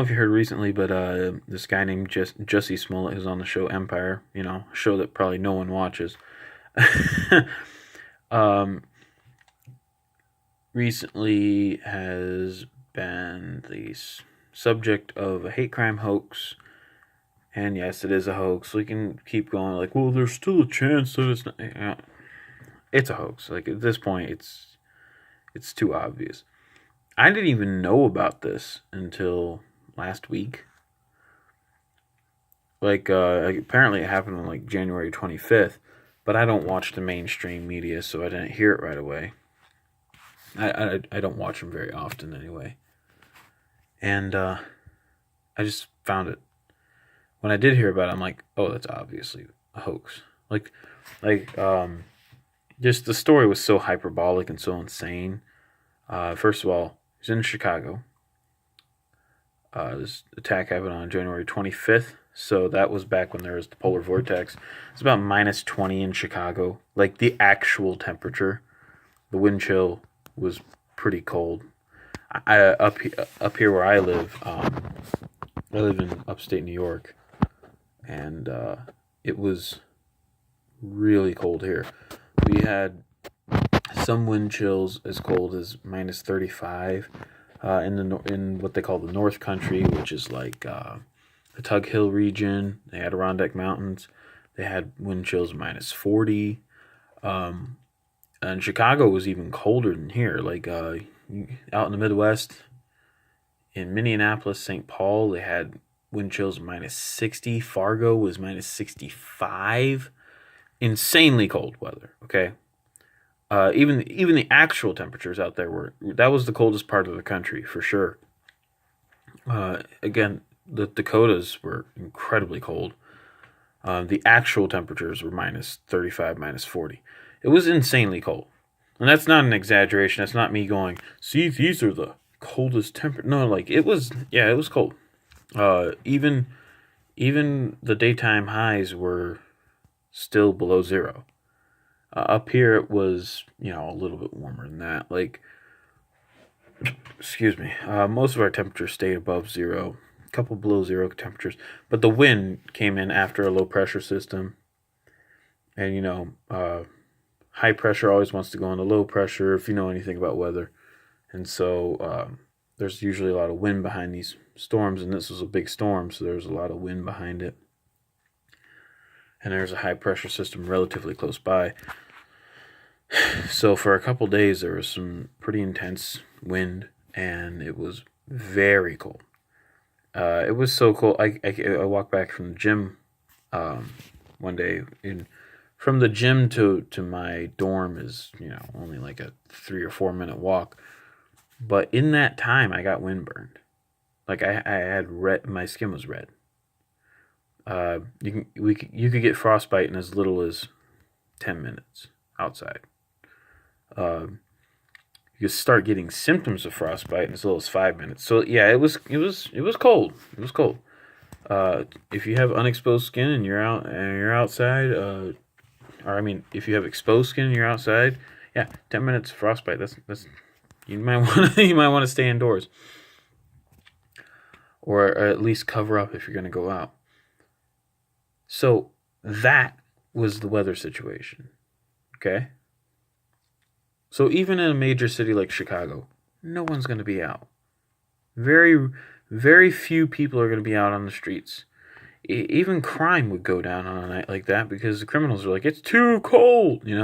know if you heard recently, but this guy named Jussie Smollett, who's on the show Empire, a show that probably no one watches, um, recently has been the subject of a hate crime hoax. And yes, it is a hoax. We can keep going like, well, there's still a chance that it's not. It's a hoax. Like at this point, it's too obvious. I didn't even know about this until last week. Like, apparently it happened on like January 25th, but I don't watch the mainstream media, so I didn't hear it right away. I don't watch them very often anyway. And I just found it. When I did hear about it, I'm like, oh, that's obviously a hoax. Just the story was so hyperbolic and so insane. First of all, he's in Chicago. This attack happened on January 25th, so that was back when there was the polar vortex. It's about minus 20 in Chicago, like the actual temperature. The wind chill was pretty cold. Up here where I live in upstate New York, and it was really cold here. We had some wind chills as cold as minus 35 in what they call the North Country, which is like the Tug Hill region, the Adirondack Mountains. They had wind chills minus 40. And Chicago was even colder than here. Like out in the Midwest, in Minneapolis, St. Paul, they had wind chills minus 60. Fargo was minus 65. Insanely cold weather, okay? Even the actual temperatures out there that was the coldest part of the country for sure. Again, the Dakotas were incredibly cold. The actual temperatures were minus 35, minus 40. It was insanely cold, and that's not an exaggeration. That's not me going, see, these are the coldest temperature. No, like it was cold. Even the daytime highs were still below zero. Up here it was, a little bit warmer than that. Like, excuse me. Most of our temperatures stayed above zero, a couple below zero temperatures, but the wind came in after a low pressure system, and high pressure always wants to go into low pressure if you know anything about weather, and so there's usually a lot of wind behind these storms, and this was a big storm, so there was a lot of wind behind it. And there's a high pressure system relatively close by. So for a couple days, there was some pretty intense wind, and it was very cold. It was so cold. I walked back from the gym one day. From the gym to my dorm is, only like a 3 or 4 minute walk. But in that time, I got windburned. Like I had red. My skin was red. You could get frostbite in as little as 10 minutes outside. You could start getting symptoms of frostbite in as little as 5 minutes. So yeah, it was cold. It was cold. If you have unexposed skin and you're outside, if you have exposed skin and you're outside, yeah, 10 minutes of frostbite. That's you might want to stay indoors, or at least cover up if you're going to go out. So that was the weather situation, okay? So even in a major city like Chicago, no one's going to be out. Very, very few people are going to be out on the streets. Even crime would go down on a night like that because the criminals are like, it's too cold, You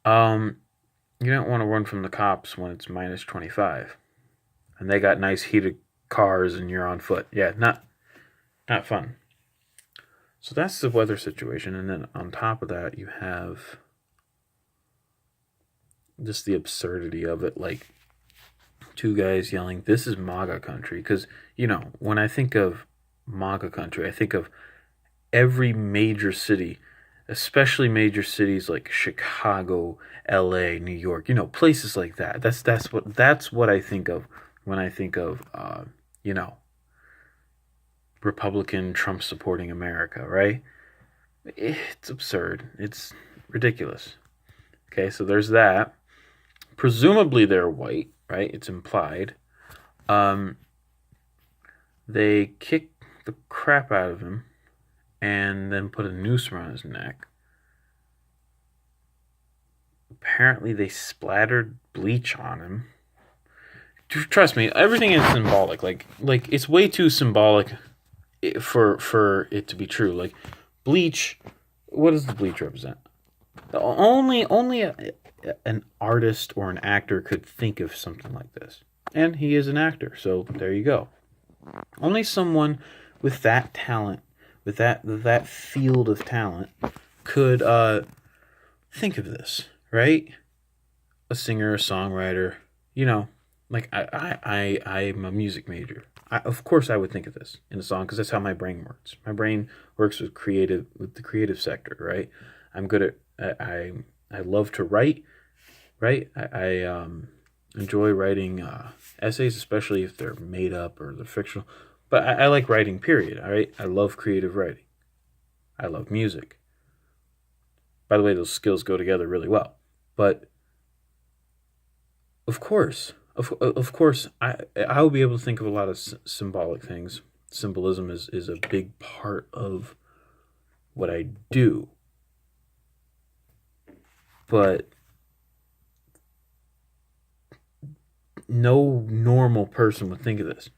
don't want to run from the cops when it's minus 25. And they got nice heated cars and you're on foot. Yeah, not fun. So that's the weather situation, and then on top of that, you have just the absurdity of it, like two guys yelling, "This is MAGA country," because when I think of MAGA country, I think of every major city, especially major cities like Chicago, L.A., New York, places like that. That's what I think of when I think of Republican Trump supporting America, right? It's absurd. It's ridiculous. Okay, so there's that. Presumably they're white, right? It's implied. They kicked the crap out of him and then put a noose around his neck. Apparently, they splattered bleach on him. Trust me, everything is symbolic. Like it's way too symbolic for it to be true. Like bleach, what does the bleach represent? Only an artist or an actor could think of something like this, and he is an actor. So there you go. Only someone with that talent, with that field of talent, could think of this, right? A singer, a songwriter, you know, like I'm a music major. Of course, I would think of this in a song because that's how my brain works. My brain works with the creative sector, right? I'm good at I love to write, right? I enjoy writing essays, especially if they're made up or they're fictional. But I like writing. Period. All right, I love creative writing. I love music. By the way, those skills go together really well. But of course, of course, I will be able to think of a lot of symbolic things. Symbolism is a big part of what I do. But no normal person would think of this.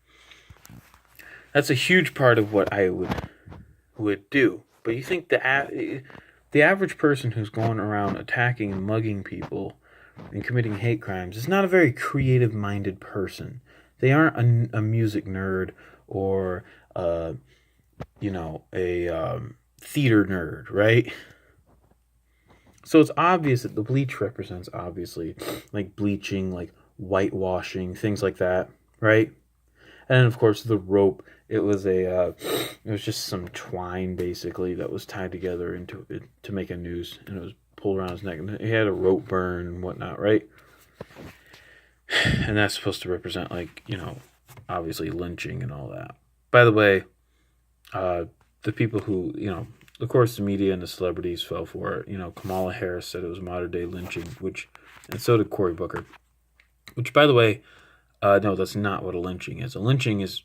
That's a huge part of what I would do. But you think the average person who's going around attacking and mugging people and committing hate crimes is not a very creative minded person. They aren't a music nerd or a theater nerd, right? So it's obvious that the bleach represents obviously like bleaching, like whitewashing, things like that, right? And of course the rope. It was just some twine basically that was tied together into it to make a noose, and it was pulled around his neck, and he had a rope burn and whatnot, right? And that's supposed to represent like obviously lynching and all that. By the way, the people who of course the media and the celebrities fell for it. Kamala Harris said it was modern day lynching, and so did Cory Booker. Which, by the way, no, that's not what a lynching is. A lynching is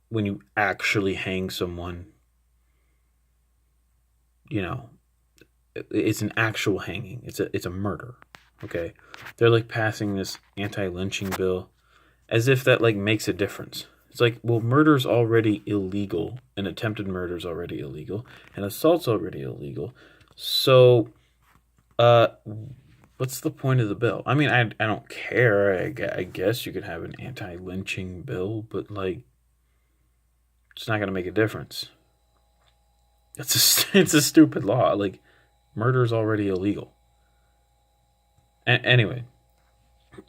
when you actually hang someone. It's an actual hanging. It's a murder. Okay, they're like passing this anti-lynching bill as if that like makes a difference. It's like, well, murder's already illegal, and attempted murder's already illegal, and assault's already illegal. So, uh, what's the point of the bill? I mean, I don't care. I guess you could have an anti-lynching bill, but like, it's not gonna make a difference. It's a stupid law. Like, murder is already illegal. Anyway,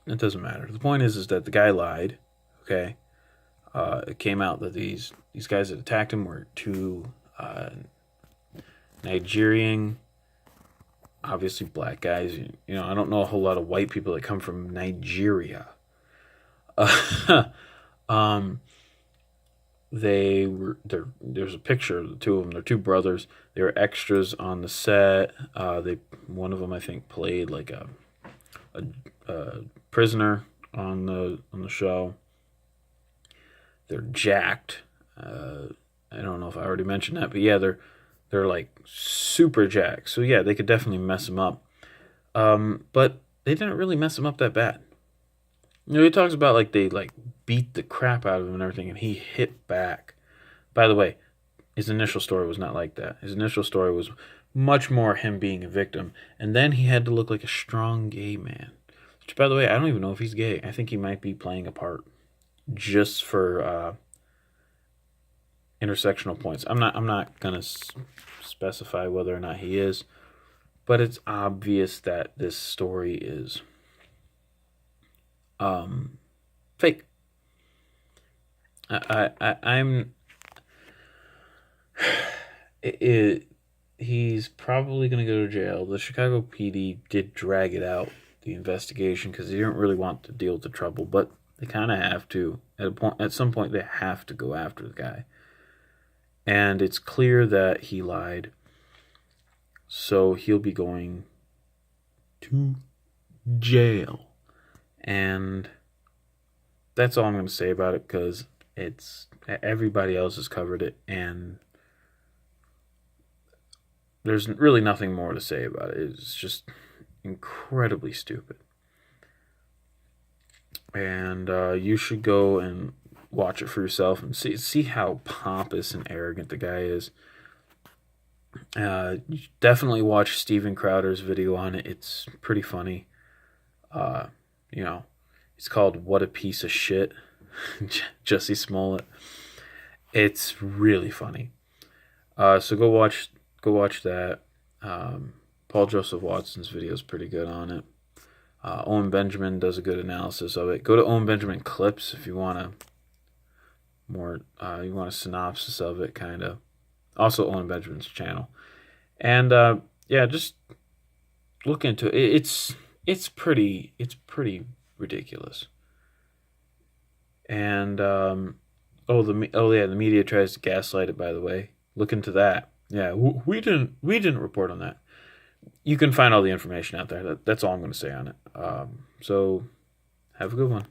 it doesn't matter. The point is that the guy lied. Okay, it came out that these guys that attacked him were two Nigerian, obviously black guys. I don't know a whole lot of white people that come from Nigeria. um, there's a picture of the two of them. They're two brothers. They were extras on the set. One of them I think played like a prisoner on the show. They're jacked. I don't know if I already mentioned that, but yeah, they're like super jacked. So yeah, they could definitely mess him up. But they didn't really mess him up that bad. He talks about like they like beat the crap out of him and everything, and he hit back. By the way, his initial story was not like that. His initial story was much more him being a victim, and then he had to look like a strong gay man. Which, by the way, I don't even know if he's gay. I think he might be playing a part just for intersectional points. I'm not gonna specify whether or not he is, but it's obvious that this story is fake. I'm. He's probably going to go to jail. The Chicago PD did drag it out, the investigation, because they didn't really want to deal with the trouble, but they kind of have to. At some point, they have to go after the guy. And it's clear that he lied. So he'll be going to jail. And that's all I'm going to say about it, because it's Everybody else has covered it, and there's really nothing more to say about it. It's just incredibly stupid. And you should go and watch it for yourself and see how pompous and arrogant the guy is. Definitely watch Steven Crowder's video on it. It's pretty funny. Uh, you know, it's called "What a Piece of Shit," Jussie Smollett. It's really funny. So go watch that. Paul Joseph Watson's video is pretty good on it. Owen Benjamin does a good analysis of it. Go to Owen Benjamin clips if you want you want a synopsis of it, kind of. Also, Owen Benjamin's channel, and yeah, just look into it. It's pretty ridiculous. And the media tries to gaslight it. By the way, look into that. Yeah, we didn't report on that. You can find all the information out there. That's all I'm going to say on it. So have a good one.